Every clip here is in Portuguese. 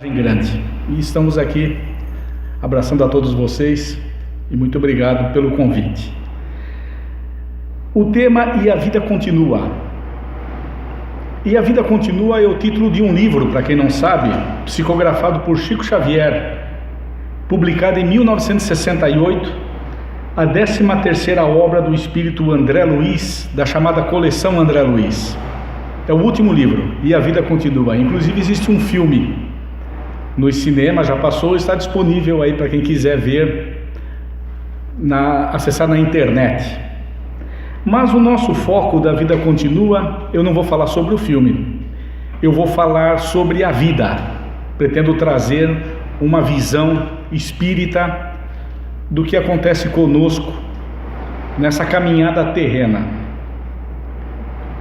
Grande. E estamos aqui abraçando a todos vocês e muito obrigado pelo convite. O tema E a Vida Continua. E a Vida Continua é o título de um livro, para quem não sabe, psicografado por Chico Xavier, publicado em 1968, a 13ª obra do espírito André Luiz, da chamada coleção André Luiz. É o último livro, E a Vida Continua. Inclusive existe um filme nos cinemas, já passou, está disponível aí para quem quiser ver, acessar na internet. Mas o nosso foco da Vida Continua, eu não vou falar sobre o filme, eu vou falar sobre a vida. Pretendo trazer uma visão espírita do que acontece conosco nessa caminhada terrena.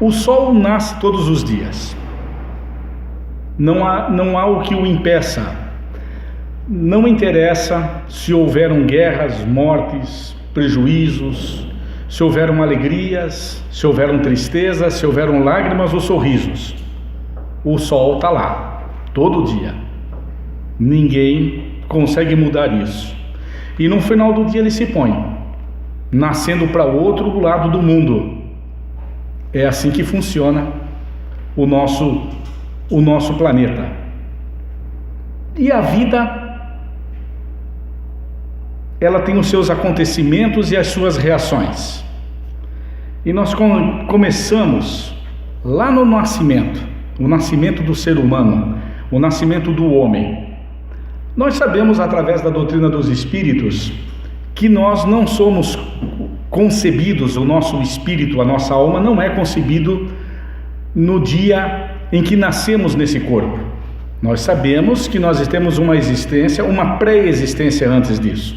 O sol nasce todos os dias. Não há o que o impeça. Não interessa se houveram guerras, mortes, prejuízos, se houveram alegrias, se houveram tristezas, se houveram lágrimas ou sorrisos. O sol está lá, todo dia. Ninguém consegue mudar isso. E no final do dia ele se põe, nascendo para o outro lado do mundo. É assim que funciona o nosso planeta. E a vida, ela tem os seus acontecimentos e as suas reações. E nós começamos lá no nascimento, o nascimento do ser humano, o nascimento do homem. Nós sabemos, através da doutrina dos espíritos, que nós não somos concebidos, o nosso espírito, a nossa alma não é concebido no dia em que nascemos nesse corpo. Nós sabemos que nós temos uma existência, uma pré-existência antes disso,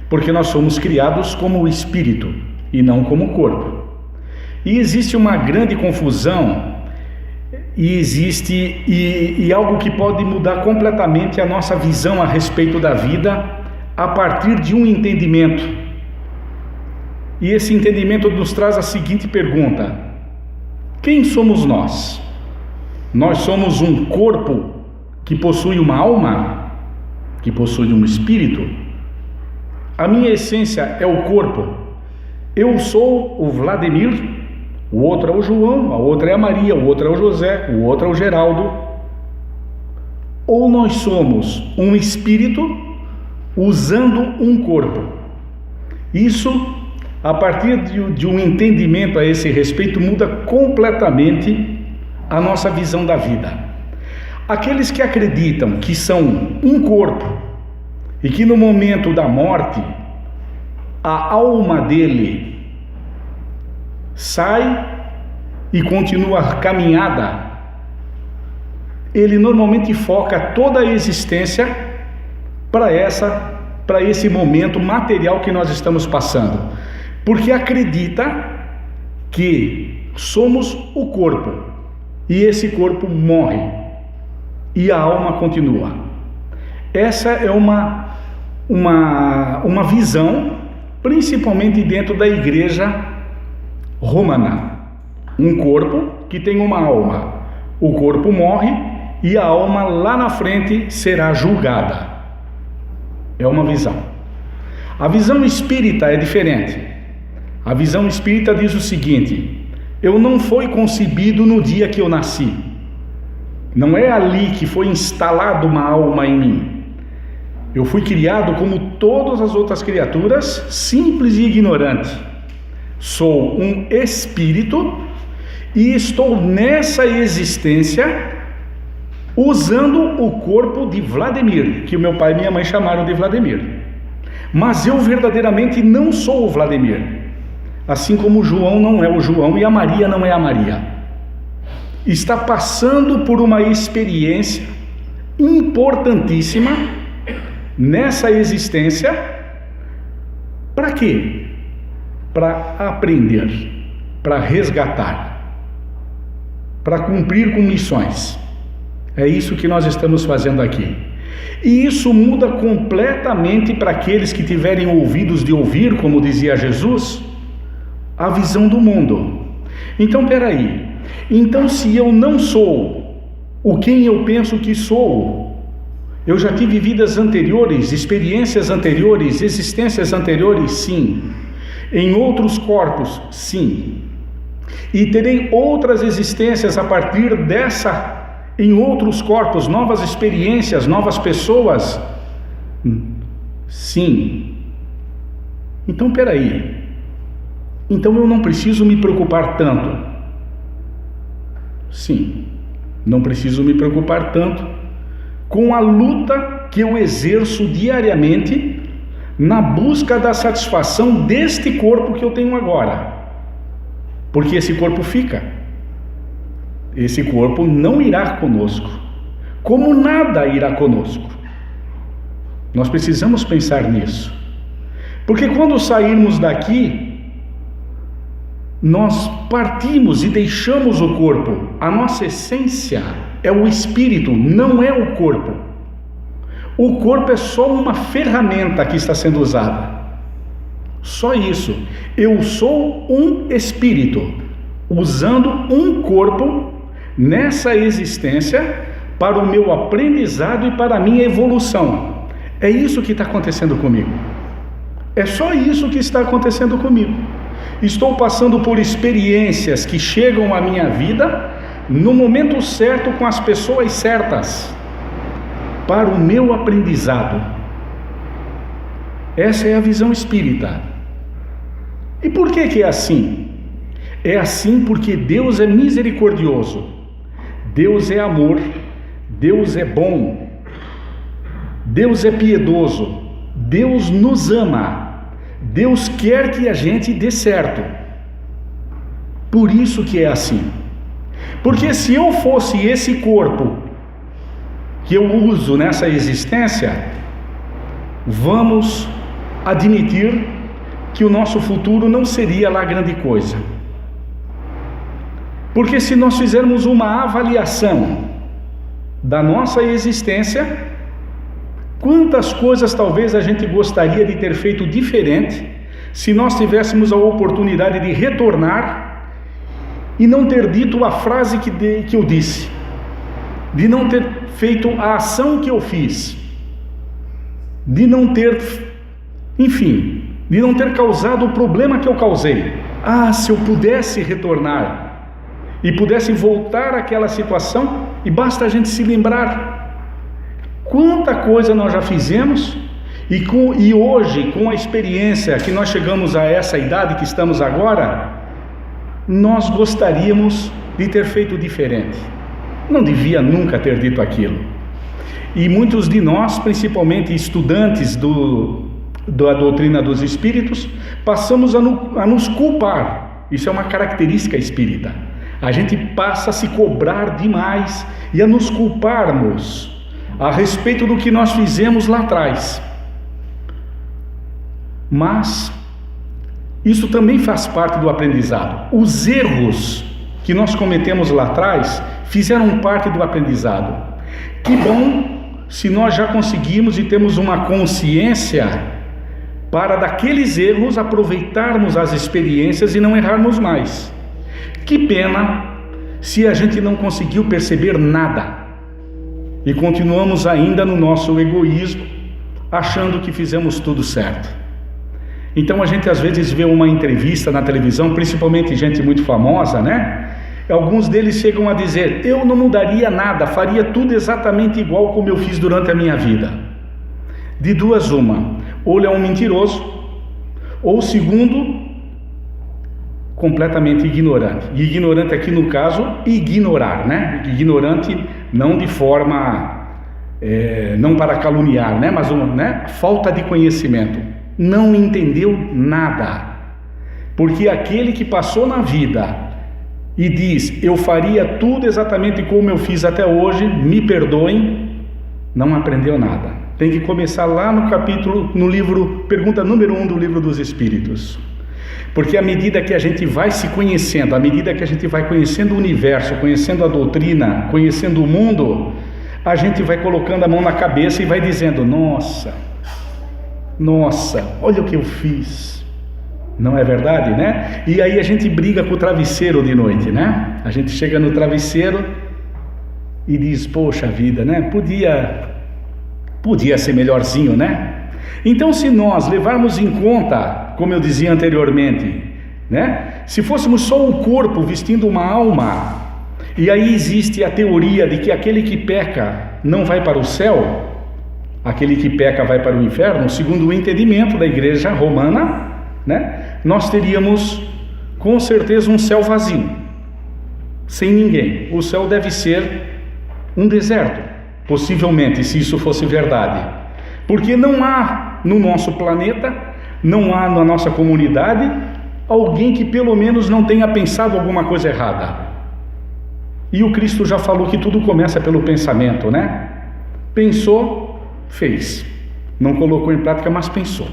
porque nós somos criados como espírito e não como corpo. E existe uma grande confusão e algo que pode mudar completamente a nossa visão a respeito da vida a partir de um entendimento. E esse entendimento nos traz a seguinte pergunta: quem somos nós? Nós somos um corpo que possui uma alma, que possui um espírito? A minha essência é o corpo. Eu sou o Vladimir, o outro é o João, a outra é a Maria, o outro é o José, o outro é o Geraldo. Ou nós somos um espírito usando um corpo? Isso, a partir de um entendimento a esse respeito, muda completamente a nossa visão da vida. Aqueles que acreditam que são um corpo e que no momento da morte a alma dele sai e continua a caminhada, ele normalmente foca toda a existência para esse momento material que nós estamos passando, porque acredita que somos o corpo e esse corpo morre e a alma continua. Essa é uma visão, principalmente dentro da igreja romana. Um corpo que tem uma alma. O corpo morre e a alma lá na frente será julgada. É uma visão. A visão espírita é diferente. A visão espírita diz o seguinte: eu não fui concebido no dia que eu nasci. Não é ali que foi instalada uma alma em mim. Eu fui criado como todas as outras criaturas, simples e ignorante. Sou um espírito e estou nessa existência usando o corpo de Vladimir, que o meu pai e minha mãe chamaram de Vladimir. Mas eu verdadeiramente não sou o Vladimir. Assim como o João não é o João e a Maria não é a Maria. Está passando por uma experiência importantíssima nessa existência. Para quê? Para aprender, para resgatar, para cumprir com missões. É isso que nós estamos fazendo aqui. E isso muda completamente para aqueles que tiverem ouvidos de ouvir, como dizia Jesus, a visão do mundo. Então, peraí. Então, se eu não sou o quem eu penso que sou, Eu já tive vidas anteriores, experiências anteriores, existências anteriores, sim. Em outros corpos, sim. E terei outras existências a partir dessa, em outros corpos, novas experiências, novas pessoas, sim. Então, peraí. Então eu não preciso me preocupar tanto. Sim, não preciso me preocupar tanto com a luta que eu exerço diariamente na busca da satisfação deste corpo que eu tenho agora. Porque esse corpo fica. Esse corpo não irá conosco. Como nada irá conosco. Nós precisamos pensar nisso. Porque quando sairmos daqui, nós partimos e deixamos o corpo. A nossa essência é o espírito, não é o corpo. O corpo é só uma ferramenta que está sendo usada. Só isso. Eu sou um espírito, usando um corpo nessa existência para o meu aprendizado e para a minha evolução. É isso que está acontecendo comigo. É só isso que está acontecendo comigo. Estou passando por experiências que chegam à minha vida no momento certo, com as pessoas certas, para o meu aprendizado. Essa é a visão espírita. E por que é assim? É assim porque Deus é misericordioso, Deus é amor, Deus é bom, Deus é piedoso, Deus nos ama, Deus quer que a gente dê certo. Por isso que é assim. Porque se eu fosse esse corpo que eu uso nessa existência, vamos admitir que o nosso futuro não seria lá grande coisa. Porque se nós fizermos uma avaliação da nossa existência, quantas coisas talvez a gente gostaria de ter feito diferente se nós tivéssemos a oportunidade de retornar e não ter dito a frase que eu disse, de não ter feito a ação que eu fiz, de não ter, enfim, de não ter causado o problema que eu causei. Ah, se eu pudesse retornar e pudesse voltar àquela situação, e basta a gente se lembrar quanta coisa nós já fizemos, e hoje, com a experiência que nós chegamos a essa idade que estamos agora, nós gostaríamos de ter feito diferente. Não devia nunca ter dito aquilo. E muitos de nós, principalmente estudantes da doutrina dos espíritos, passamos a nos culpar. Isso é uma característica espírita. A gente passa a se cobrar demais e a nos culparmos a respeito do que nós fizemos lá atrás. Mas isso também faz parte do aprendizado. Os erros que nós cometemos lá atrás fizeram parte do aprendizado. Que bom se nós já conseguimos e temos uma consciência para daqueles erros aproveitarmos as experiências e não errarmos mais. Que pena se a gente não conseguiu perceber nada e continuamos ainda no nosso egoísmo, achando que fizemos tudo certo. Então a gente às vezes vê uma entrevista na televisão, principalmente gente muito famosa, né? Alguns deles chegam a dizer: eu não mudaria nada, faria tudo exatamente igual como eu fiz durante a minha vida. De duas uma, ou ele é um mentiroso, ou segundo, completamente ignorante. E ignorante aqui no caso, ignorar, né? Ignorante não de forma, não para caluniar, né? Mas falta de conhecimento. Não entendeu nada. Porque aquele que passou na vida e diz: eu faria tudo exatamente como eu fiz até hoje, me perdoem, não aprendeu nada. Tem que começar lá no livro, pergunta número 1 do Livro dos Espíritos. Porque à medida que a gente vai se conhecendo, à medida que a gente vai conhecendo o universo, conhecendo a doutrina, conhecendo o mundo, a gente vai colocando a mão na cabeça e vai dizendo: nossa, olha o que eu fiz. Não é verdade, né? E aí a gente briga com o travesseiro de noite, né? A gente chega no travesseiro e diz: poxa vida, né? Podia Podia ser melhorzinho, né? Então, se nós levarmos em conta, como eu dizia anteriormente, né? Se fôssemos só o corpo vestindo uma alma, e aí existe a teoria de que aquele que peca não vai para o céu, aquele que peca vai para o inferno, segundo o entendimento da igreja romana, né? Nós teríamos com certeza um céu vazio, sem ninguém. O céu deve ser um deserto, possivelmente, se isso fosse verdade, porque não há no nosso planeta, não há na nossa comunidade alguém que pelo menos não tenha pensado alguma coisa errada. E o Cristo já falou que tudo começa pelo pensamento, né? Pensou, fez. Não colocou em prática, mas pensou.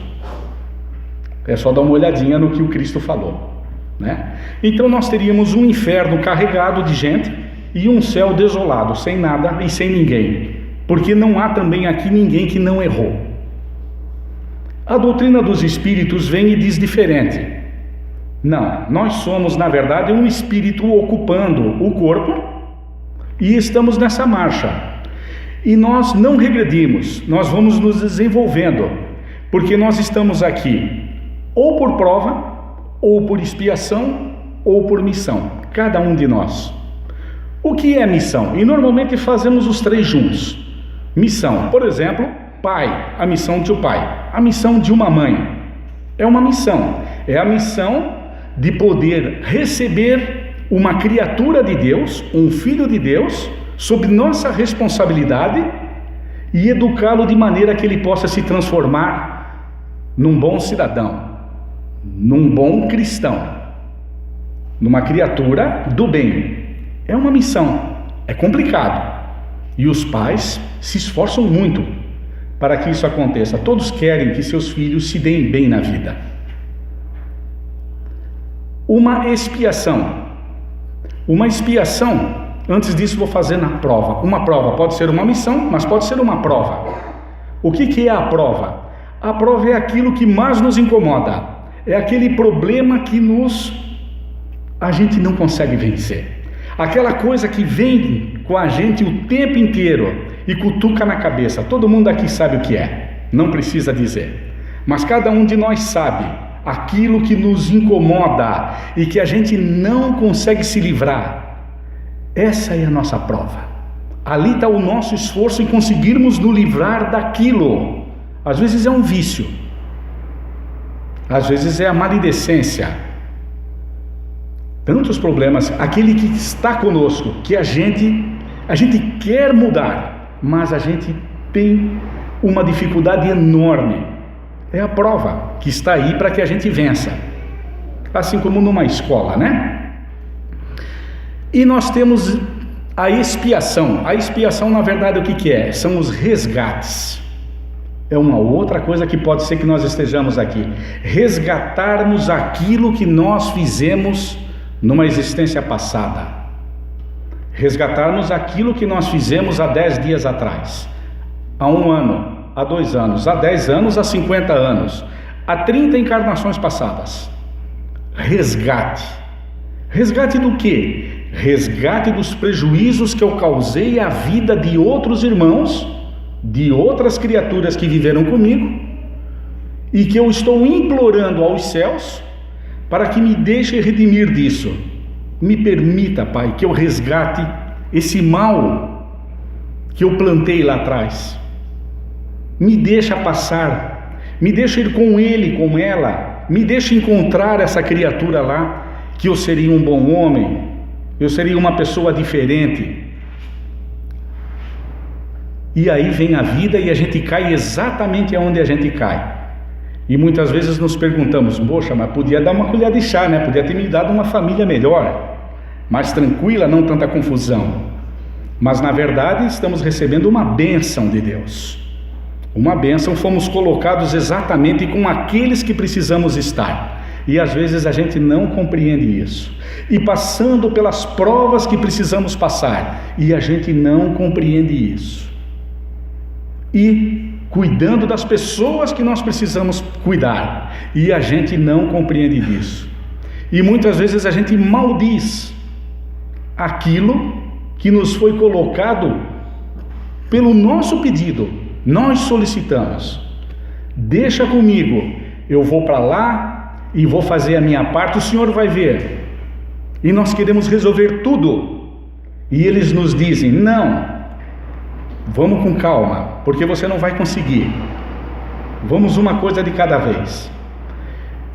É só dar uma olhadinha no que o Cristo falou, né? Então nós teríamos um inferno carregado de gente e um céu desolado, sem nada e sem ninguém, porque não há também aqui ninguém que não errou. A doutrina dos espíritos vem e diz diferente. Não, nós somos na verdade um espírito ocupando o corpo e estamos nessa marcha. E nós não regredimos, nós vamos nos desenvolvendo, porque nós estamos aqui ou por prova, ou por expiação, ou por missão, cada um de nós. O que é missão? E normalmente fazemos os três juntos. Missão, por exemplo, pai, a missão de um pai, a missão de uma mãe, é uma missão, é a missão de poder receber uma criatura de Deus, um filho de Deus, sob nossa responsabilidade e educá-lo de maneira que ele possa se transformar num bom cidadão, num bom cristão, numa criatura do bem. É uma missão, é complicado, e os pais se esforçam muito para que isso aconteça. Todos querem que seus filhos se deem bem na vida. Uma expiação, antes disso vou fazer na prova. Uma prova pode ser uma missão, mas pode ser uma prova. O que é a prova? A prova é aquilo que mais nos incomoda, é aquele problema que a gente não consegue vencer, aquela coisa que vem com a gente o tempo inteiro e cutuca na cabeça. Todo mundo aqui sabe o que é, não precisa dizer, mas cada um de nós sabe aquilo que nos incomoda e que a gente não consegue se livrar. Essa é a nossa prova. Ali está o nosso esforço em conseguirmos nos livrar daquilo. Às vezes é um vício, às vezes é a maledicência, tantos problemas. Aquele que está conosco, que a gente quer mudar, mas a gente tem uma dificuldade enorme. É a prova que está aí para que a gente vença, assim como numa escola, né? E nós temos a expiação. A expiação, na verdade, o que é? São os resgates. É uma outra coisa que pode ser que nós estejamos aqui, resgatarmos aquilo que nós fizemos numa existência passada, resgatarmos aquilo que nós fizemos há 10 dias atrás, há 1 ano, há 2 anos, há 10 anos, há 50 anos, há 30 encarnações passadas. Resgate. Resgate do quê? Resgate dos prejuízos que eu causei à vida de outros irmãos, de outras criaturas que viveram comigo, e que eu estou implorando aos céus para que me deixe redimir disso. Me permita, Pai, que eu resgate esse mal que eu plantei lá atrás. Me deixa passar, me deixa ir com ele, com ela, me deixa encontrar essa criatura lá, que eu seria um bom homem, eu seria uma pessoa diferente. E aí vem a vida e a gente cai exatamente aonde a gente cai. E muitas vezes nos perguntamos, poxa, mas podia dar uma colher de chá, né? Podia ter me dado uma família melhor, mais tranquila, não tanta confusão. Mas na verdade estamos recebendo uma bênção de Deus. Uma bênção, fomos colocados exatamente com aqueles que precisamos estar. E às vezes a gente não compreende isso. E passando pelas provas que precisamos passar, e a gente não compreende isso. E cuidando das pessoas que nós precisamos cuidar, e a gente não compreende isso. E muitas vezes a gente maldiz aquilo que nos foi colocado pelo nosso pedido, nós solicitamos: deixa comigo, eu vou para lá e vou fazer a minha parte, o Senhor vai ver. E nós queremos resolver tudo, e eles nos dizem: não, vamos com calma, porque você não vai conseguir, vamos uma coisa de cada vez.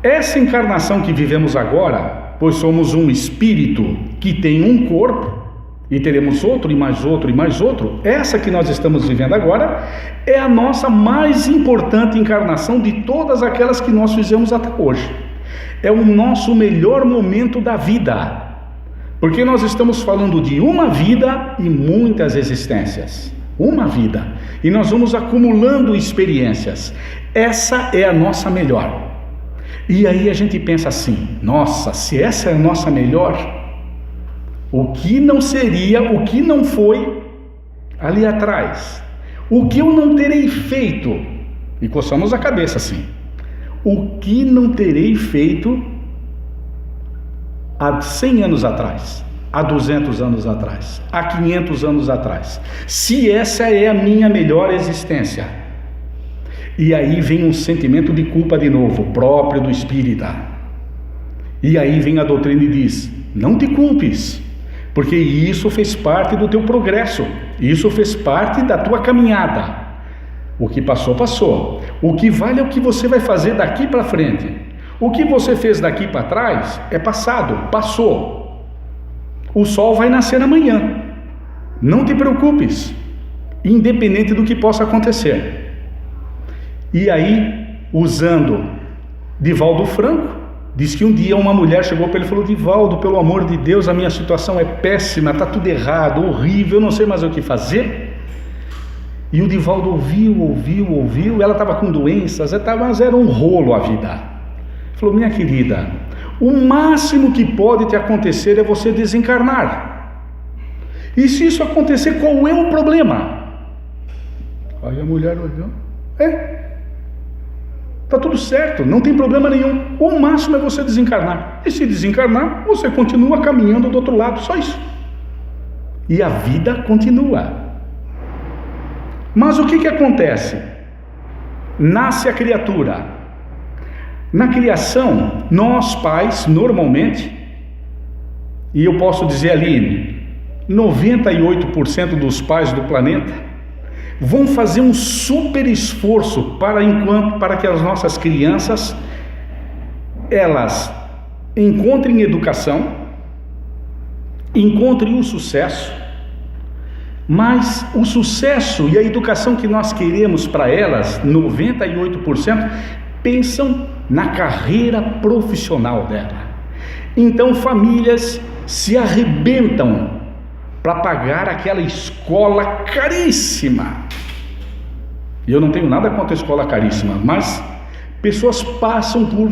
Essa encarnação que vivemos agora, pois somos um espírito que tem um corpo, e teremos outro, e mais outro, e mais outro, essa que nós estamos vivendo agora é a nossa mais importante encarnação de todas aquelas que nós fizemos até hoje. É o nosso melhor momento da vida, porque nós estamos falando de uma vida e muitas existências. Uma vida, e nós vamos acumulando experiências. Essa é a nossa melhor. E aí a gente pensa assim: nossa, se essa é a nossa melhor, o que não seria, o que não foi ali atrás? O que eu não terei feito? E coçamos a cabeça assim: o que não terei feito há 100 anos atrás, há 200 anos atrás, há 500 anos atrás, se essa é a minha melhor existência? E aí vem um sentimento de culpa de novo, próprio do espírita. E aí vem a doutrina e diz: não te culpes, porque isso fez parte do teu progresso, isso fez parte da tua caminhada. O que passou, passou. O que vale é o que você vai fazer daqui para frente. O que você fez daqui para trás é passado, passou. O sol vai nascer amanhã. Não te preocupes, independente do que possa acontecer. E aí, usando Divaldo Franco, diz que um dia uma mulher chegou para ele e falou: Divaldo, pelo amor de Deus, a minha situação é péssima, está tudo errado, horrível, eu não sei mais o que fazer. E o Divaldo ouviu, ela estava com doenças, mas era um rolo a vida. Falou: minha querida, o máximo que pode te acontecer é você desencarnar. E se isso acontecer, qual é o problema? Aí a mulher olhou: está tudo certo, não tem problema nenhum, o máximo é você desencarnar, e se desencarnar, você continua caminhando do outro lado, só isso, e a vida continua. Mas o que acontece? Nasce a criatura. Na criação, nós pais, normalmente, e eu posso dizer ali, 98% dos pais do planeta vão fazer um super esforço para que as nossas crianças elas encontrem educação, encontrem o sucesso, mas o sucesso e a educação que nós queremos para elas, 98% pensam na carreira profissional dela. Então famílias se arrebentam para pagar aquela escola caríssima. E eu não tenho nada contra a escola caríssima, mas pessoas passam por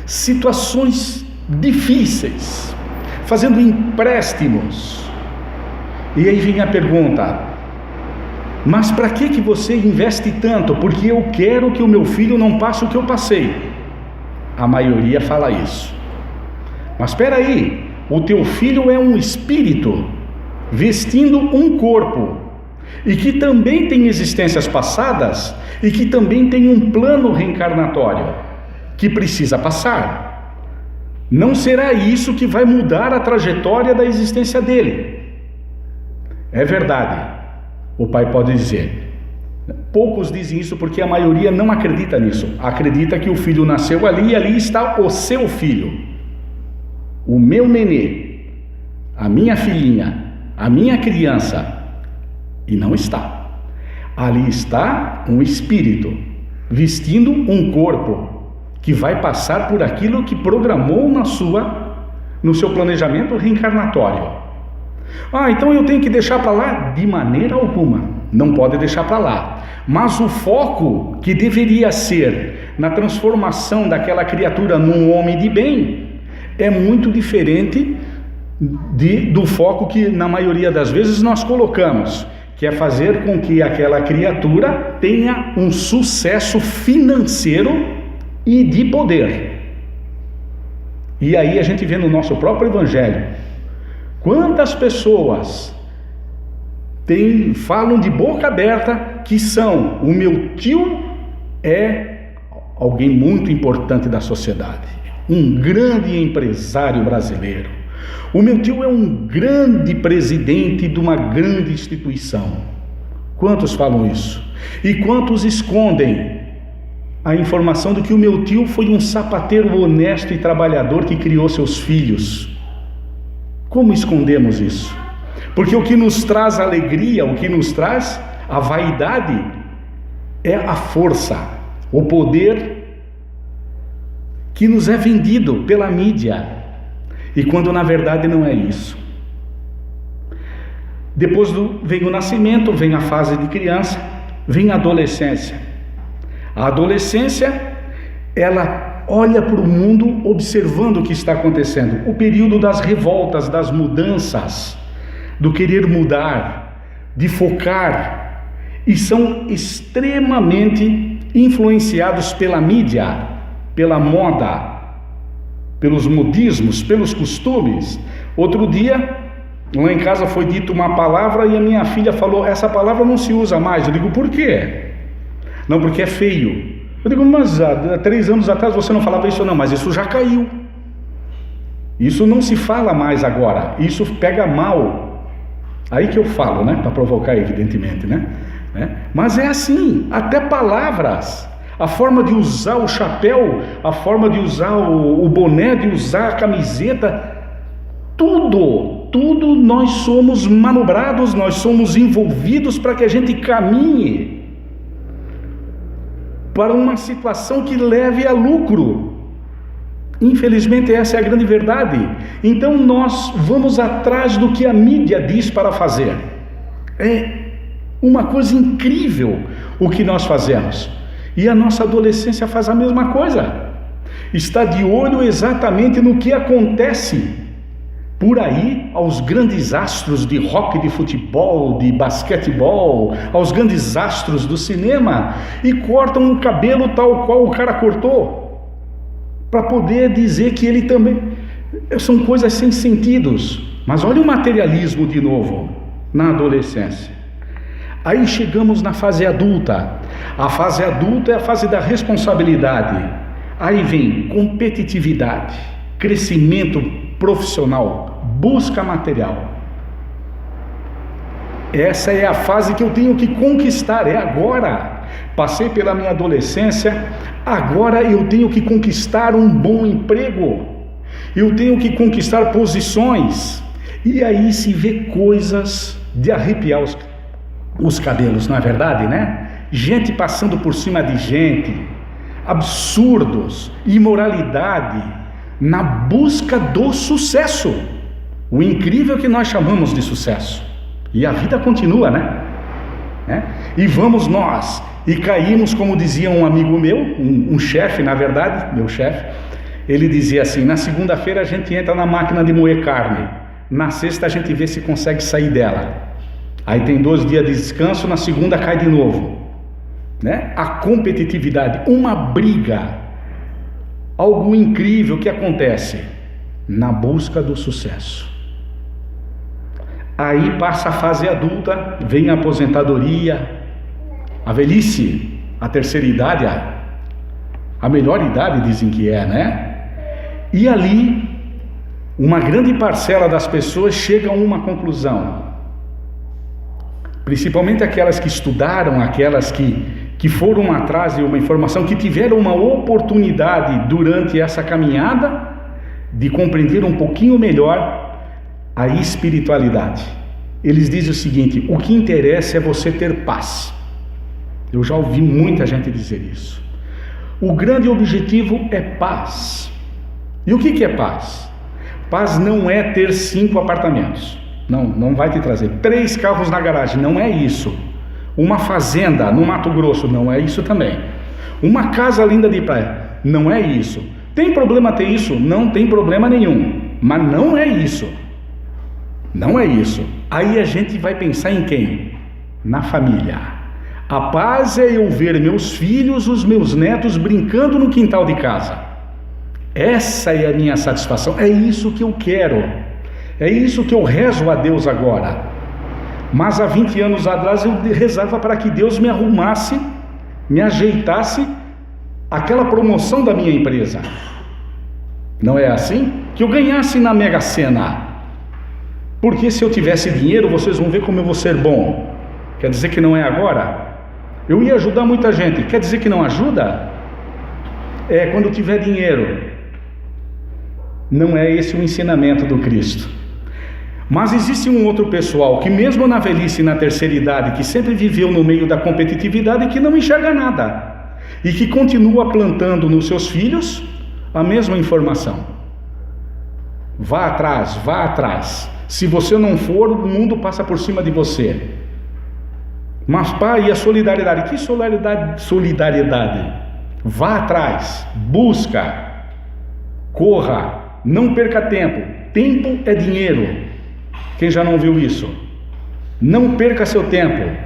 situações difíceis, fazendo empréstimos. E aí vem a pergunta: mas para que você investe tanto? Porque eu quero que o meu filho não passe o que eu passei. A maioria fala isso. Mas espera aí, o teu filho é um espírito vestindo um corpo, e que também tem existências passadas, e que também tem um plano reencarnatório, que precisa passar. Não será isso que vai mudar a trajetória da existência dele. É verdade, o pai pode dizer. Poucos dizem isso porque a maioria não acredita nisso. Acredita que o filho nasceu ali e ali está o seu filho, o meu nenê, a minha filhinha, a minha criança. E não está. Ali está um espírito vestindo um corpo que vai passar por aquilo que programou no seu planejamento reencarnatório. Então eu tenho que deixar para lá? De maneira alguma, não pode deixar para lá. Mas o foco que deveria ser na transformação daquela criatura num homem de bem é muito diferente do foco que na maioria das vezes nós colocamos, que é fazer com que aquela criatura tenha um sucesso financeiro e de poder. E aí a gente vê no nosso próprio evangelho quantas pessoas falam de boca aberta que são: o meu tio é alguém muito importante da sociedade, um grande empresário brasileiro. O meu tio é um grande presidente de uma grande instituição. Quantos falam isso? E quantos escondem a informação de que o meu tio foi um sapateiro honesto e trabalhador que criou seus filhos? Como escondemos isso? Porque o que nos traz alegria, o que nos traz a vaidade, é a força, o poder que nos é vendido pela mídia, e quando na verdade não é isso. Depois vem o nascimento, vem a fase de criança, vem a adolescência. A adolescência, ela olha para o mundo observando o que está acontecendo, o período das revoltas, das mudanças, do querer mudar, de focar, e são extremamente influenciados pela mídia, pela moda, pelos modismos, pelos costumes. Outro dia, lá em casa foi dita uma palavra e a minha filha falou: essa palavra não se usa mais. Eu digo: por quê? Não, porque é feio. Eu digo: mas há 3 anos atrás você não falava isso? Não, mas isso já caiu. Isso não se fala mais agora, isso pega mal. Aí que eu falo, né? Para provocar, evidentemente, né? Mas é assim, até palavras, a forma de usar o chapéu, a forma de usar o boné, de usar a camiseta, tudo nós somos manobrados, nós somos envolvidos para que a gente caminhe para uma situação que leve a lucro. Infelizmente essa é a grande verdade. Então nós vamos atrás do que a mídia diz para fazer. É uma coisa incrível o que nós fazemos. E a nossa adolescência faz a mesma coisa. Está de olho exatamente no que acontece por aí, aos grandes astros de rock, de futebol, de basquetebol, aos grandes astros do cinema, e cortam o cabelo tal qual o cara cortou, para poder dizer que ele também... São coisas sem sentidos. Mas olha o materialismo de novo, na adolescência. Aí chegamos na fase adulta. A fase adulta é a fase da responsabilidade. Aí vem competitividade, crescimento profissional, busca material. Essa é a fase que eu tenho que conquistar, é agora. Passei pela minha adolescência, agora eu tenho que conquistar um bom emprego, eu tenho que conquistar posições, e aí se vê coisas de arrepiar os cabelos, não é verdade, né? Gente passando por cima de gente, absurdos, imoralidade, na busca do sucesso, o incrível que nós chamamos de sucesso, e a vida continua, né? E vamos nós, e caímos, como dizia um amigo meu, um chefe, na verdade, meu chefe, ele dizia assim: na segunda-feira a gente entra na máquina de moer carne, na sexta a gente vê se consegue sair dela, aí tem 2 dias de descanso, na segunda cai de novo, né? A competitividade, uma briga, algo incrível que acontece na busca do sucesso. Aí passa a fase adulta, vem a aposentadoria, a velhice, a terceira idade, a melhor idade dizem que é, né? E ali, uma grande parcela das pessoas chega a uma conclusão, principalmente aquelas que estudaram, aquelas que foram atrás de uma informação, que tiveram uma oportunidade durante essa caminhada de compreender um pouquinho melhor a espiritualidade. Eles dizem o seguinte: o que interessa é você ter paz. Eu já ouvi muita gente dizer isso. O grande objetivo é paz. E o que é paz? Paz não é ter 5 apartamentos. Não vai te trazer 3 carros na garagem, não é isso. Uma fazenda no Mato Grosso, não é isso também. Uma casa linda de praia, não é isso. Tem problema ter isso? Não tem problema nenhum, mas não é isso. Não é isso. Aí a gente vai pensar em quem? Na família. A paz é eu ver meus filhos, os meus netos brincando no quintal de casa. Essa é a minha satisfação, é isso que eu quero. É isso que eu rezo a Deus agora. Mas há 20 anos atrás eu rezava para que Deus me arrumasse, me ajeitasse aquela promoção da minha empresa. Não é assim? Que eu ganhasse na Mega Sena. Porque se eu tivesse dinheiro, vocês vão ver como eu vou ser bom. Quer dizer que não é agora? Eu ia ajudar muita gente. Quer dizer que não ajuda? É quando tiver dinheiro. Não é esse o ensinamento do Cristo. Mas existe um outro pessoal que mesmo na velhice e na terceira idade, que sempre viveu no meio da competitividade e que não enxerga nada. E que continua plantando nos seus filhos a mesma informação. Vá atrás, vá atrás. Se você não for, o mundo passa por cima de você. Mas pai, e a solidariedade? Que solidariedade? Vá atrás, busca, corra, não perca tempo. Tempo é dinheiro. Quem já não viu isso? Não perca seu tempo.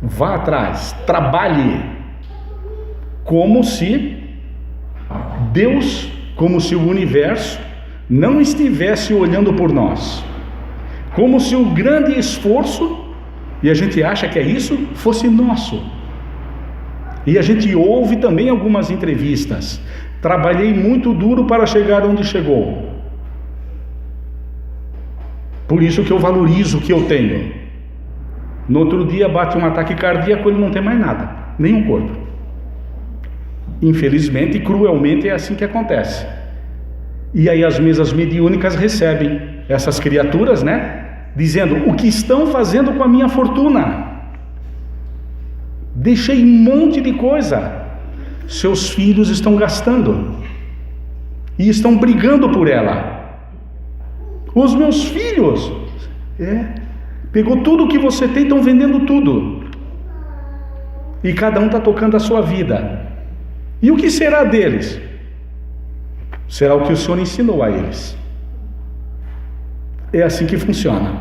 Vá atrás, trabalhe. Como se Deus, como se o universo não estivesse olhando por nós. Como se o grande esforço, e a gente acha que é isso, fosse nosso. E a gente ouve também algumas entrevistas. Trabalhei muito duro para chegar onde chegou. Por isso que eu valorizo o que eu tenho. No outro dia bate um ataque cardíaco, ele não tem mais nada, nenhum corpo. Infelizmente e cruelmente é assim que acontece. E aí as mesas mediúnicas recebem essas criaturas, né? Dizendo, o que estão fazendo com a minha fortuna? Deixei um monte de coisa. Seus filhos estão gastando. E estão brigando por ela. Os meus filhos, pegou tudo que você tem, estão vendendo tudo. E cada um está tocando a sua vida. E o que será deles? Será o que o Senhor ensinou a eles. É assim que funciona.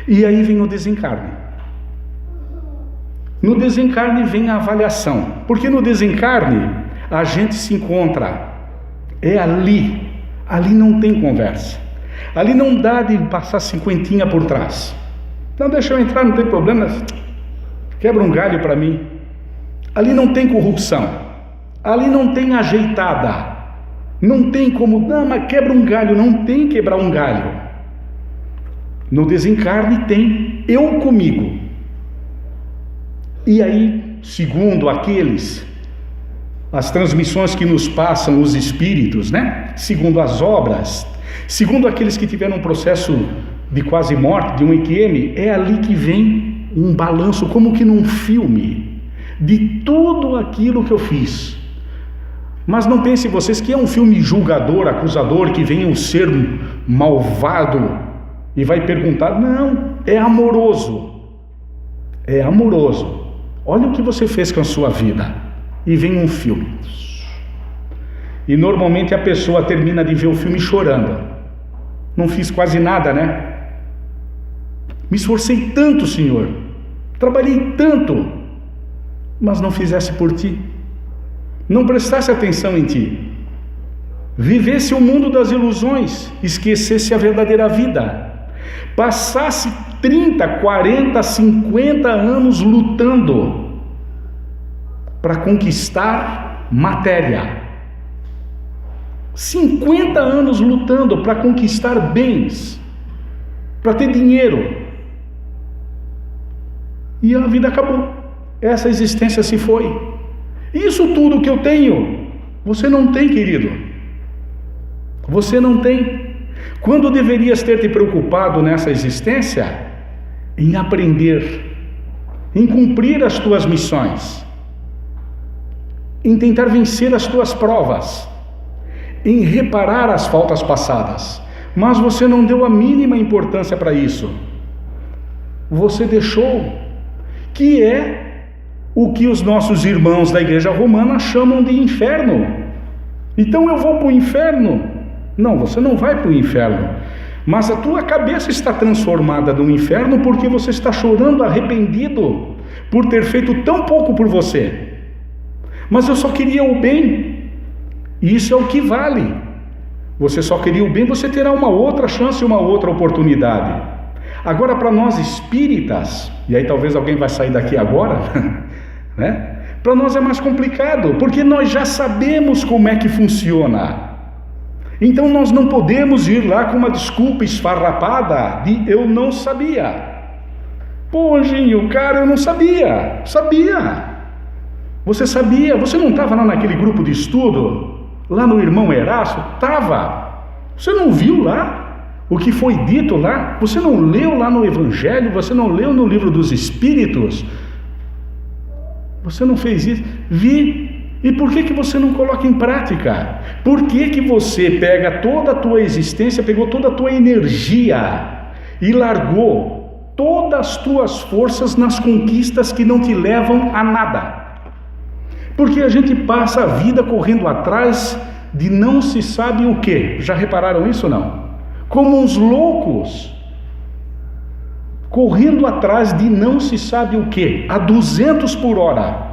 E aí vem o desencarne. No desencarne vem a avaliação. Porque no desencarne a gente se encontra. É ali. Ali não tem conversa. Ali não dá de passar cinquentinha por trás. Não, deixa eu entrar, não tem problema. Quebra um galho para mim. Ali não tem corrupção. Ali não tem ajeitada. Não tem como, não, mas quebra um galho. Não tem quebrar um galho. No desencarne tem eu comigo. E aí, segundo as transmissões que nos passam os espíritos, né? Segundo as obras, segundo aqueles que tiveram um processo de quase morte, de um EQM, é ali que vem um balanço, como que num filme, de tudo aquilo que eu fiz. Mas não pensem vocês que é um filme julgador, acusador, que vem um ser malvado e vai perguntar. Não, é amoroso. É amoroso. Olha o que você fez com a sua vida. E vem um filme. E normalmente a pessoa termina de ver o filme chorando. Não fiz quase nada, né? Me esforcei tanto, Senhor. Trabalhei tanto. Mas não fizesse por ti. Não prestasse atenção em ti. Vivesse o mundo das ilusões. Esquecesse a verdadeira vida. Passasse 30, 40, 50 anos lutando para conquistar matéria. 50 anos lutando para conquistar bens, para ter dinheiro. E a vida acabou. Essa existência se foi. Isso tudo que eu tenho, você não tem, querido. Você não tem. Quando deverias ter te preocupado nessa existência? Em aprender, em cumprir as tuas missões, em tentar vencer as tuas provas, em reparar as faltas passadas. Mas você não deu a mínima importância para isso. Você deixou, que é o que os nossos irmãos da Igreja Romana chamam de inferno. Então eu vou para o inferno? Não, você não vai para o inferno. Mas a tua cabeça está transformada no inferno porque você está chorando arrependido por ter feito tão pouco por você. Mas eu só queria o bem. E isso é o que vale. Você só queria o bem, você terá uma outra chance, uma outra oportunidade. Agora, para nós espíritas, e aí talvez alguém vai sair daqui agora, né? Para nós é mais complicado, porque nós já sabemos como é que funciona. Então nós não podemos ir lá com uma desculpa esfarrapada de eu não sabia. Pô, Anjinho, cara, eu não sabia. Sabia. Você sabia? Você não estava lá naquele grupo de estudo? Lá no Irmão Erasto? Estava. Você não viu lá o que foi dito lá? Você não leu lá no Evangelho? Você não leu no Livro dos Espíritos? Você não fez isso? Vi. E por que você não coloca em prática? Por que você pega toda a tua existência, pegou toda a tua energia e largou todas as tuas forças nas conquistas que não te levam a nada? Porque a gente passa a vida correndo atrás de não se sabe o que. Já repararam isso ou não? Como uns loucos, correndo atrás de não se sabe o que, a 200 por hora.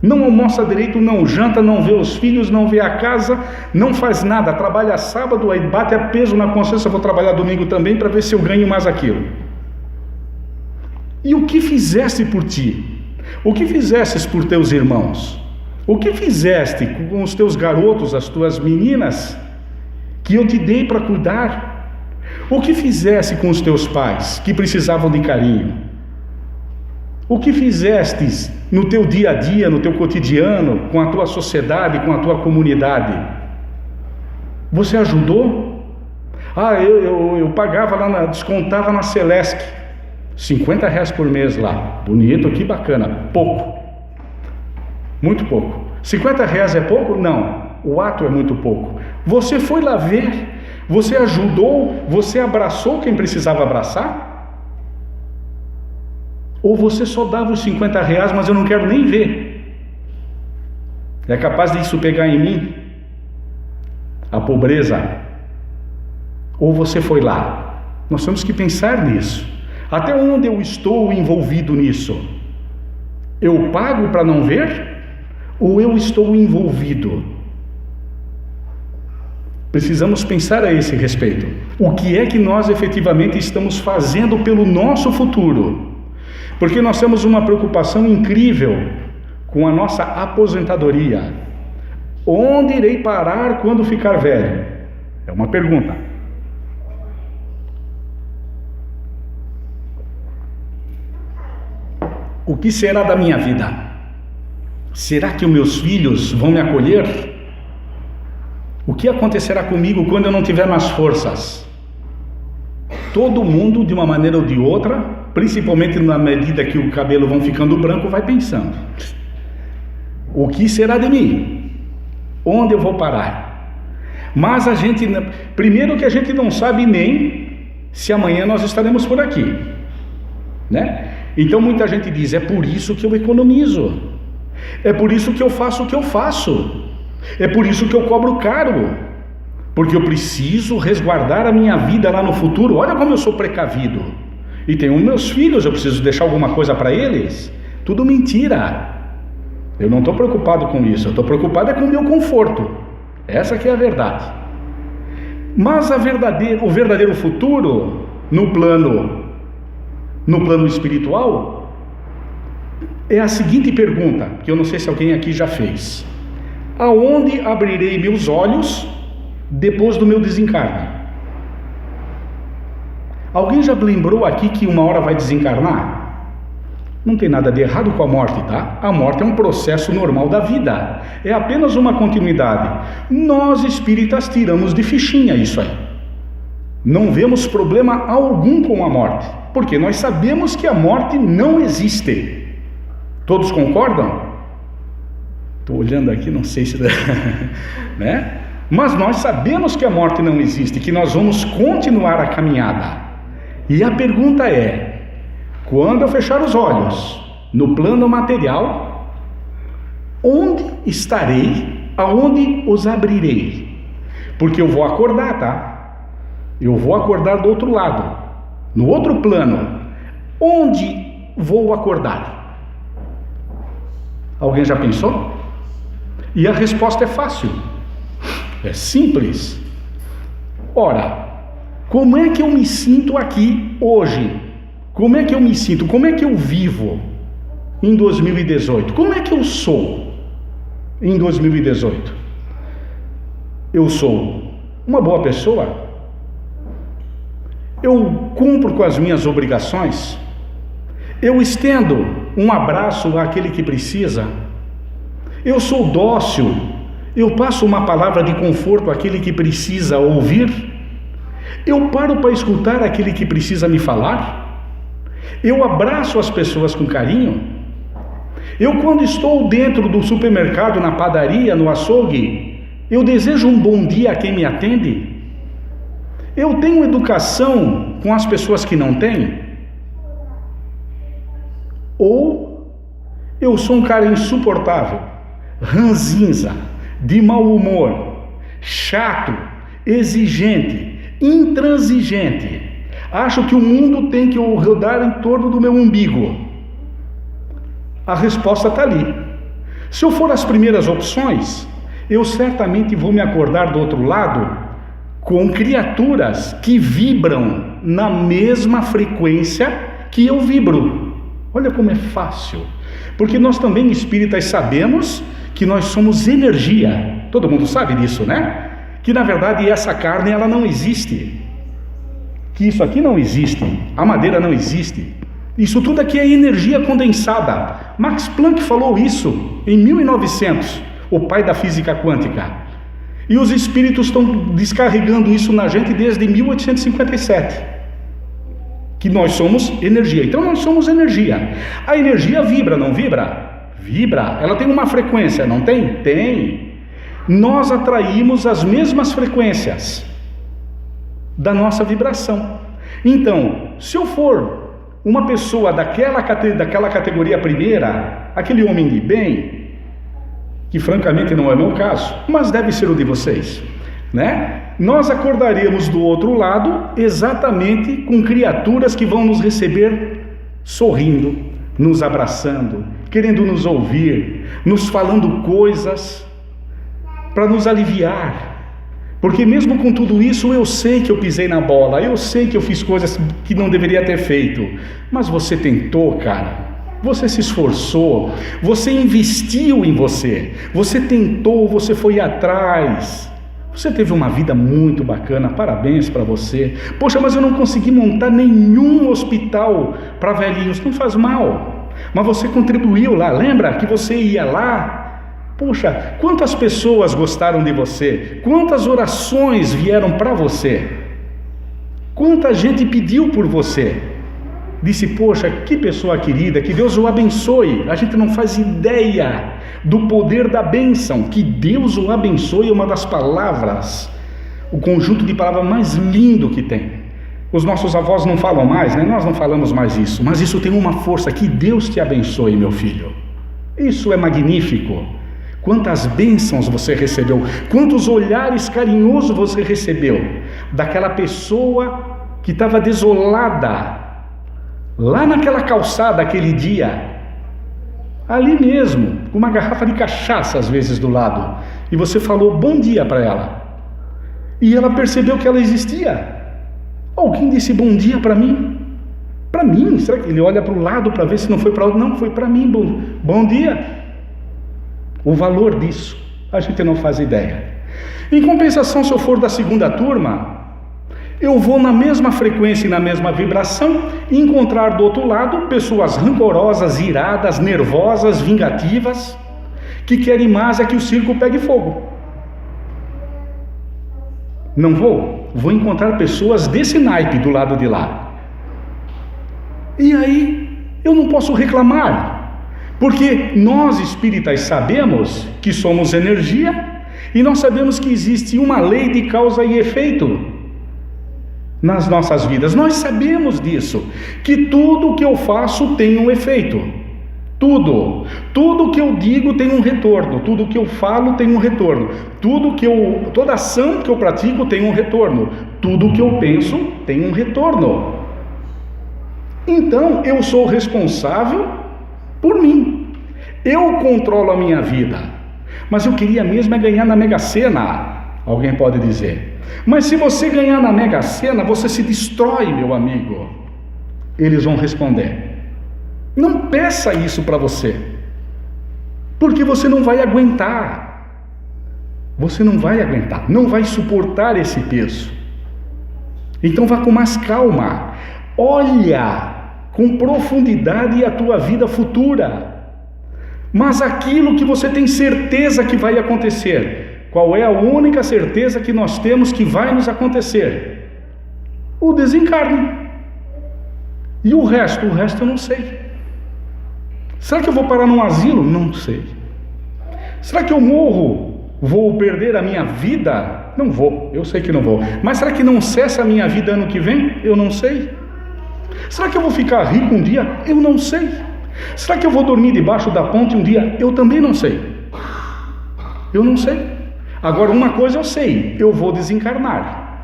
Não almoça direito, não janta, não vê os filhos, não vê a casa, não faz nada, trabalha sábado, aí bate a peso na consciência, vou trabalhar domingo também para ver se eu ganho mais aquilo. E o que fizeste por ti? O que fizestes por teus irmãos? O que fizeste com os teus garotos, as tuas meninas, que eu te dei para cuidar? O que fizeste com os teus pais, que precisavam de carinho? O que fizestes no teu dia a dia, no teu cotidiano, com a tua sociedade, com a tua comunidade? Você ajudou? Eu pagava lá, descontava na Celesc, R$50 por mês lá, bonito, que bacana, pouco, muito pouco. R$50 é pouco? Não, o ato é muito pouco. Você foi lá ver, você ajudou, você abraçou quem precisava abraçar? Ou você só dava os R$50, mas eu não quero nem ver? É capaz disso pegar em mim? A pobreza? Ou você foi lá? Nós temos que pensar nisso. Até onde eu estou envolvido nisso? Eu pago para não ver? Ou eu estou envolvido? Precisamos pensar a esse respeito. O que é que nós efetivamente estamos fazendo pelo nosso futuro? Porque nós temos uma preocupação incrível com a nossa aposentadoria. Onde irei parar quando ficar velho? É uma pergunta. O que será da minha vida? Será que os meus filhos vão me acolher? O que acontecerá comigo quando eu não tiver mais forças? Todo mundo, de uma maneira ou de outra, principalmente na medida que o cabelo vão ficando branco, vai pensando: o que será de mim? Onde eu vou parar? Mas primeiro que a gente não sabe nem se amanhã nós estaremos por aqui, né? Então muita gente diz: é por isso que eu economizo, é por isso que eu faço o que eu faço, é por isso que eu cobro caro, porque eu preciso resguardar a minha vida lá no futuro. Olha como eu sou precavido. E tenho meus filhos, eu preciso deixar alguma coisa para eles. Tudo mentira. Eu não estou preocupado com isso, eu estou preocupado com o meu conforto. Essa que é a verdade. Mas o verdadeiro futuro, no plano espiritual, é a seguinte pergunta, que eu não sei se alguém aqui já fez: aonde abrirei meus olhos depois do meu desencarne? Alguém já lembrou aqui que uma hora vai desencarnar? Não tem nada de errado com a morte, tá? A morte é um processo normal da vida, é apenas uma continuidade. Nós espíritas tiramos de fichinha isso aí. Não vemos problema algum com a morte, porque nós sabemos que a morte não existe. Todos concordam? Estou olhando aqui, não sei se... né? Mas nós sabemos que a morte não existe, que nós vamos continuar a caminhada. E a pergunta é: quando eu fechar os olhos no plano material, onde estarei? Aonde os abrirei? Porque eu vou acordar, tá? Eu vou acordar do outro lado, no outro plano. Onde vou acordar? Alguém já pensou? E a resposta é fácil, é simples. Ora, como é que eu me sinto aqui hoje? Como é que eu me sinto? Como é que eu vivo em 2018? Como é que eu sou em 2018? Eu sou uma boa pessoa? Eu cumpro com as minhas obrigações? Eu estendo um abraço àquele que precisa? Eu sou dócil? Eu passo uma palavra de conforto àquele que precisa ouvir? Eu paro para escutar aquele que precisa me falar? Eu abraço as pessoas com carinho? Eu, quando estou dentro do supermercado, na padaria, no açougue, eu desejo um bom dia a quem me atende? Eu tenho educação com as pessoas que não têm? Ou eu sou um cara insuportável, ranzinza, de mau humor, chato, exigente, intransigente? Acho que o mundo tem que rodar em torno do meu umbigo. A resposta está ali. Se eu for as primeiras opções, eu certamente vou me acordar do outro lado com criaturas que vibram na mesma frequência que eu vibro. Olha como é fácil. Porque nós também, espíritas, sabemos que nós somos energia. Todo mundo sabe disso, né? Que na verdade essa carne, ela não existe. Que isso aqui não existe. A madeira não existe. Isso tudo aqui é energia condensada. Max Planck falou isso em 1900, o pai da física quântica. E os espíritos estão descarregando isso na gente desde 1857. Que nós somos energia. Então nós somos energia. A energia vibra, não vibra? Vibra. Ela tem uma frequência, não tem? Tem. Nós atraímos as mesmas frequências da nossa vibração. Então, se eu for uma pessoa daquela categoria primeira, aquele homem de bem, que francamente não é meu caso, mas deve ser o de vocês, né? Nós acordaremos do outro lado exatamente com criaturas que vão nos receber sorrindo, nos abraçando, querendo nos ouvir, nos falando coisas para nos aliviar. Porque mesmo com tudo isso, eu sei que eu pisei na bola, eu sei que eu fiz coisas que não deveria ter feito, mas você tentou, cara. Você se esforçou, você investiu em você, você tentou, você foi atrás, você teve uma vida muito bacana, parabéns para você. Poxa, mas eu não consegui montar nenhum hospital para velhinhos, não faz mal, mas você contribuiu lá, lembra que você ia lá? Poxa, quantas pessoas gostaram de você, quantas orações vieram para você, quanta gente pediu por você. Disse, poxa, que pessoa querida, que Deus o abençoe. A gente não faz ideia do poder da bênção. Que Deus o abençoe é uma das palavras, o conjunto de palavras mais lindo que tem. Os nossos avós não falam mais, né? Nós não falamos mais isso, mas isso tem uma força. Que Deus te abençoe, meu filho. Isso é magnífico. Quantas bênçãos você recebeu, quantos olhares carinhosos você recebeu daquela pessoa que estava desolada, lá naquela calçada, aquele dia, ali mesmo, com uma garrafa de cachaça às vezes do lado, e você falou bom dia para ela, e ela percebeu que ela existia. Alguém disse bom dia para mim? Para mim? Será que ele olha para o lado para ver se não foi para outro? Não, foi para mim, bom dia. O valor disso, a gente não faz ideia. Em compensação, se eu for da segunda turma, eu vou na mesma frequência e na mesma vibração e encontrar do outro lado pessoas rancorosas, iradas, nervosas, vingativas, que querem mais é que o circo pegue fogo. Não vou encontrar pessoas desse naipe do lado de lá. E aí eu não posso reclamar, porque nós espíritas sabemos que somos energia e nós sabemos que existe uma lei de causa e efeito nas nossas vidas. Nós sabemos disso, que tudo que eu faço tem um efeito. Tudo que eu digo tem um retorno, tudo que eu falo tem um retorno, toda ação que eu pratico tem um retorno, tudo que eu penso tem um retorno. Então eu sou responsável por mim, eu controlo a minha vida. Mas eu queria mesmo é ganhar na Mega Sena, alguém pode dizer. Mas se você ganhar na Mega Sena, você se destrói, meu amigo. Eles vão responder. Não peça isso para você, porque você não vai aguentar. Você não vai aguentar, não vai suportar esse peso. Então vá com mais calma. Olha com profundidade a tua vida futura. Mas aquilo que você tem certeza que vai acontecer, qual é a única certeza que nós temos que vai nos acontecer? O desencarne. E o resto eu não sei. Será que eu vou parar num asilo? Não sei. Será que eu morro? Vou perder a minha vida? Não vou, eu sei que não vou. Mas será que não cessa a minha vida ano que vem? Eu não sei. Será que eu vou ficar rico um dia? Eu não sei. Será que eu vou dormir debaixo da ponte um dia? Eu também não sei. Eu não sei. Agora, uma coisa eu sei, eu vou desencarnar.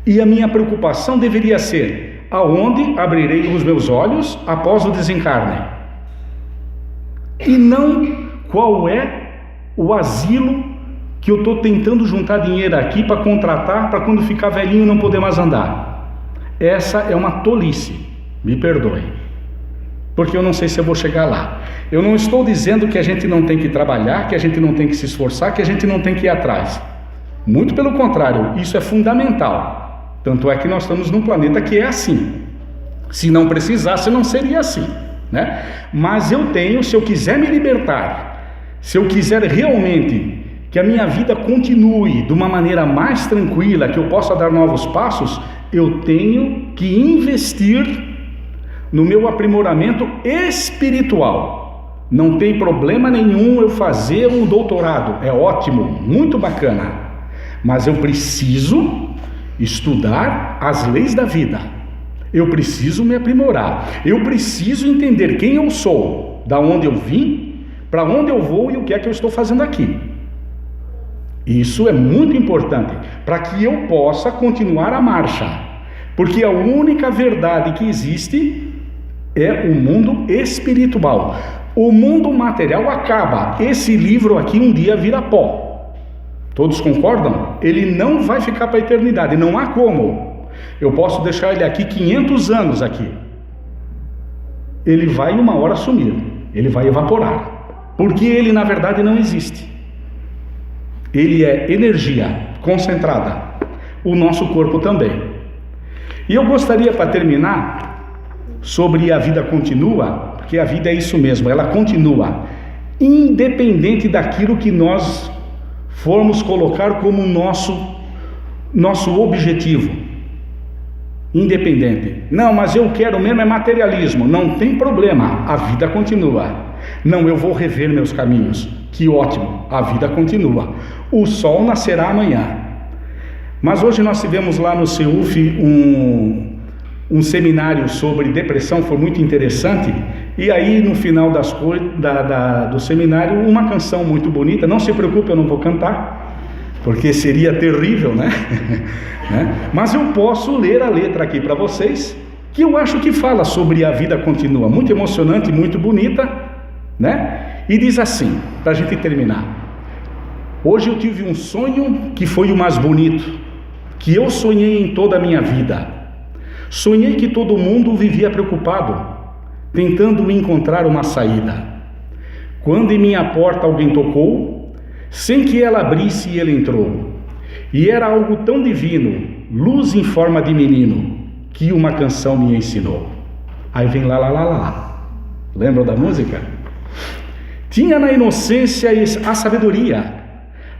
E a minha preocupação deveria ser: aonde abrirei os meus olhos após o desencarne? E não qual é o asilo que eu estou tentando juntar dinheiro aqui para contratar, para quando ficar velhinho não poder mais andar. Essa é uma tolice, me perdoe, porque eu não sei se eu vou chegar lá. Eu não estou dizendo que a gente não tem que trabalhar, que a gente não tem que se esforçar, que a gente não tem que ir atrás. Muito pelo contrário, isso é fundamental. Tanto é que nós estamos num planeta que é assim. Se não precisasse, não seria assim, né? Mas eu tenho, se eu quiser me libertar, se eu quiser realmente que a minha vida continue de uma maneira mais tranquila, que eu possa dar novos passos, eu tenho que investir no meu aprimoramento espiritual. Não tem problema nenhum eu fazer um doutorado, é ótimo, muito bacana, mas eu preciso estudar as leis da vida, eu preciso me aprimorar, eu preciso entender quem eu sou, da onde eu vim, para onde eu vou e o que é que eu estou fazendo aqui. Isso é muito importante para que eu possa continuar a marcha, porque a única verdade que existe é o mundo espiritual. O mundo material acaba. Esse livro aqui um dia vira pó. Todos concordam? Ele não vai ficar para a eternidade, não há como. Eu posso deixar ele aqui 500 anos aqui. Ele vai uma hora sumir, ele vai evaporar, porque ele na verdade não existe. Ele é energia concentrada, o nosso corpo também. E eu gostaria, para terminar, sobre a vida continua, porque a vida é isso mesmo, ela continua, independente daquilo que nós formos colocar como nosso objetivo. Independente. Não, mas eu quero mesmo é materialismo. Não tem problema, a vida continua. Não, eu vou rever meus caminhos. Que ótimo, a vida continua. O sol nascerá amanhã. Mas hoje nós tivemos lá no CEUF um seminário sobre depressão, foi muito interessante. E aí no final do seminário, uma canção muito bonita. Não se preocupe, eu não vou cantar, porque seria terrível, né? Mas eu posso ler a letra aqui para vocês, que eu acho que fala sobre a vida continua. Muito emocionante, muito bonita, né? E diz assim, para a gente terminar: hoje eu tive um sonho que foi o mais bonito, que eu sonhei em toda a minha vida. Sonhei que todo mundo vivia preocupado, tentando encontrar uma saída. Quando em minha porta alguém tocou, sem que ela abrisse, ele entrou. E era algo tão divino, luz em forma de menino, que uma canção me ensinou. Aí vem lá, lá, lá, lá. Lembram da música? Tinha na inocência a sabedoria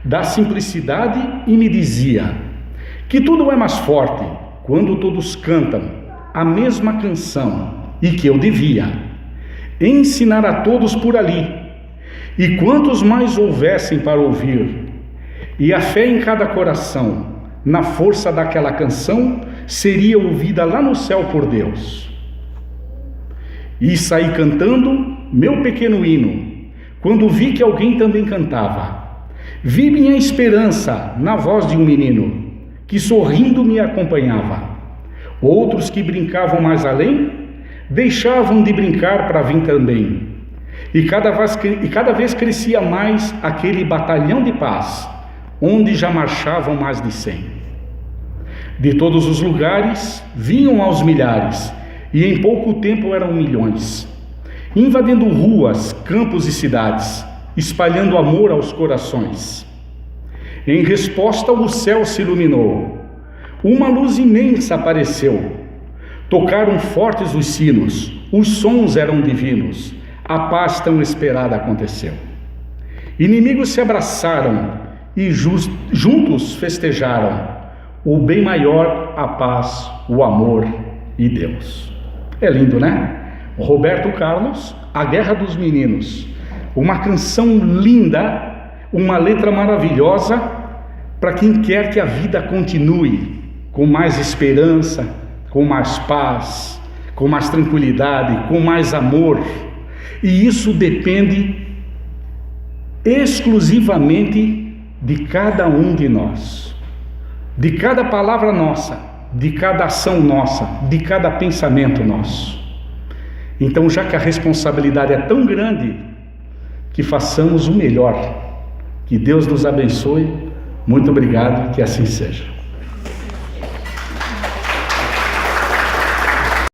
da simplicidade e me dizia que tudo é mais forte quando todos cantam a mesma canção e que eu devia ensinar a todos por ali, e quantos mais houvessem para ouvir, e a fé em cada coração, na força daquela canção, seria ouvida lá no céu por Deus. E saí cantando meu pequeno hino, quando vi que alguém também cantava. Vi minha esperança na voz de um menino, que sorrindo me acompanhava. Outros que brincavam mais além, deixavam de brincar para vir também. E cada vez crescia mais aquele batalhão de paz, onde já marchavam mais de 100. De todos os lugares vinham aos milhares, e em pouco tempo eram milhões, invadindo ruas, campos e cidades, espalhando amor aos corações. Em resposta, o céu se iluminou, uma luz imensa apareceu, tocaram fortes os sinos, os sons eram divinos, a paz tão esperada aconteceu. Inimigos se abraçaram e juntos festejaram o bem maior, a paz, o amor e Deus. É lindo, né? Roberto Carlos, A Guerra dos Meninos, uma canção linda, uma letra maravilhosa para quem quer que a vida continue com mais esperança, com mais paz, com mais tranquilidade, com mais amor. E isso depende exclusivamente de cada um de nós, de cada palavra nossa, de cada ação nossa, de cada pensamento nosso. Então, já que a responsabilidade é tão grande, que façamos o melhor. Que Deus nos abençoe. Muito obrigado, que assim seja.